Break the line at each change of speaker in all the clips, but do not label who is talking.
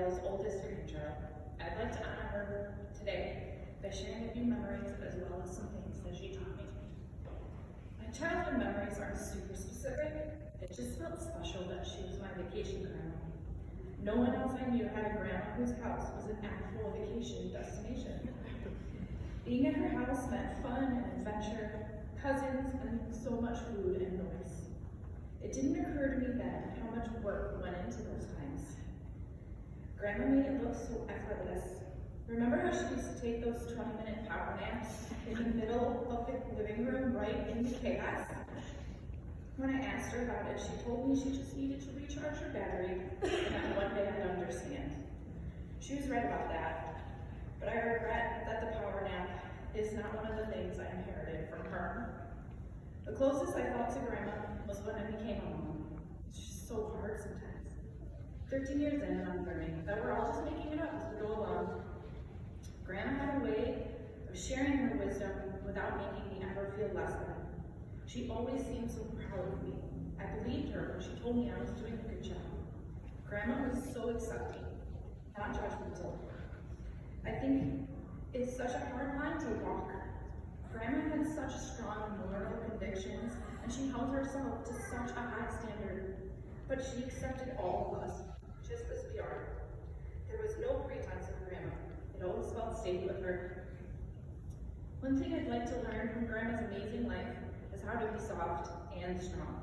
Vale's oldest grandchild, I'd like to honor her today by sharing a few memories as well as some things that she taught me. My childhood memories aren't super specific. It just felt special that she was my vacation grandma. No one else I knew had a grandma whose house was an actual vacation destination. Being at her house meant fun and adventure, cousins, and so much food and noise. It didn't occur to me then how much work went into those times. Grandma made it look so effortless. Remember how she used to take those 20-minute power naps in the middle of the living room right in the chaos? When I asked her about it, she told me she just needed to recharge her battery and that one day I'd understand. She was right about that, but I regret that the power nap is not one of the things I inherited from her. The closest I felt to Grandma was when I became a mom. It's just so hard sometimes. 13 years in, and I'm learning that we're all just making it up as we go along. Grandma had a way of sharing her wisdom without making me ever feel less than. She always seemed so proud of me. I believed her when she told me I was doing a good job. Grandma was so accepting, not judgmental. I think it's such a hard line to walk. Grandma had such strong moral convictions, and she held herself to such a high standard. But she accepted all of us, just as we are. There was no pretense of Grandma. It always felt safe with her. One thing I'd like to learn from Grandma's amazing life is how to be soft and strong.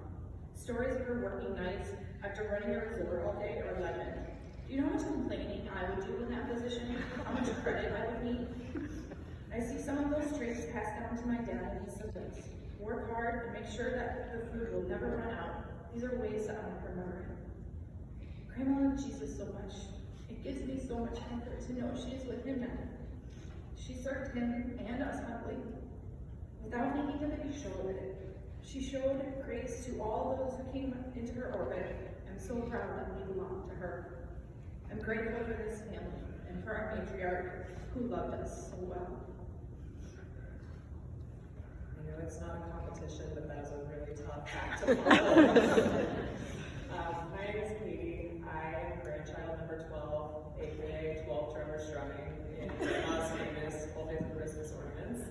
Stories of her working nights after running a resort all day are legend. Do you know how much complaining I would do in that position? How much credit I would need? I see some of those traits passed down to my dad and his siblings. Work hard and make sure that the food will never run out. These are ways to honor her memory. Grandma loved Jesus so much. It gives me so much comfort to know she is with him now. She served him and us humbly, without making a big show of it. She showed grace to all those who came into her orbit. I'm so proud that we belong to her. I'm grateful for this family and for our matriarch who loved us so well.
I know it's not a competition, but that is a really tough act to follow. My name is Katie. I am grandchild number 12, aka 12 drummers drumming in Grandma's famous Full Days of Christmas ornaments.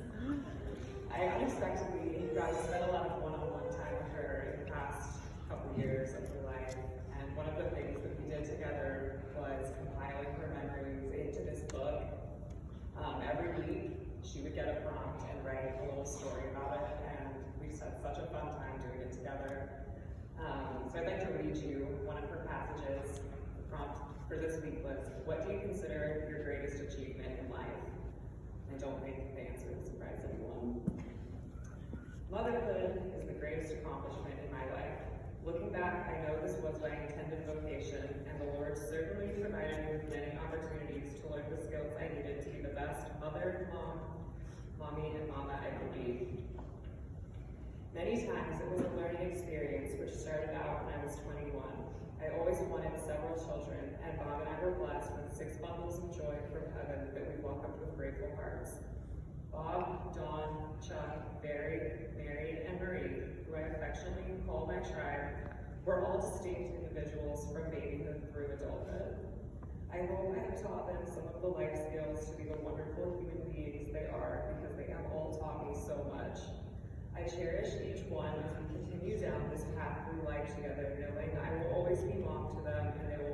I unexpectedly got to spend a lot of one-on-one time with her in the past couple years of her life, and one of the things that we did together was compiling her memories into this book. Every week, she would get a prompt and write a little story about it, and we just had such a fun time doing it together. So I'd like to read you one of her passages. The prompt for this week was, what do you consider your greatest achievement in life? And don't make the answer to surprise anyone. Motherhood is the greatest accomplishment in my life. Looking back, I know this was my intended vocation, and the Lord certainly provided me with many opportunities to learn the skills I needed to be the best mother, mommy, and mama I could be. Many times it was a learning experience which started out when I was 21. I always wanted several children, and Bob and I were blessed with 6 bundles of joy from heaven that we welcomed with grateful hearts. Bob, Dawn, Chuck, Barry, Mary, and Marie, who I affectionately call my tribe, were all distinct individuals from babyhood through adulthood. I hope I have taught them some of the life skills to be the wonderful human beings they are, because they have all taught me so much. I cherish each one as we continue down this path through life together, knowing I will always be mom to them, and they will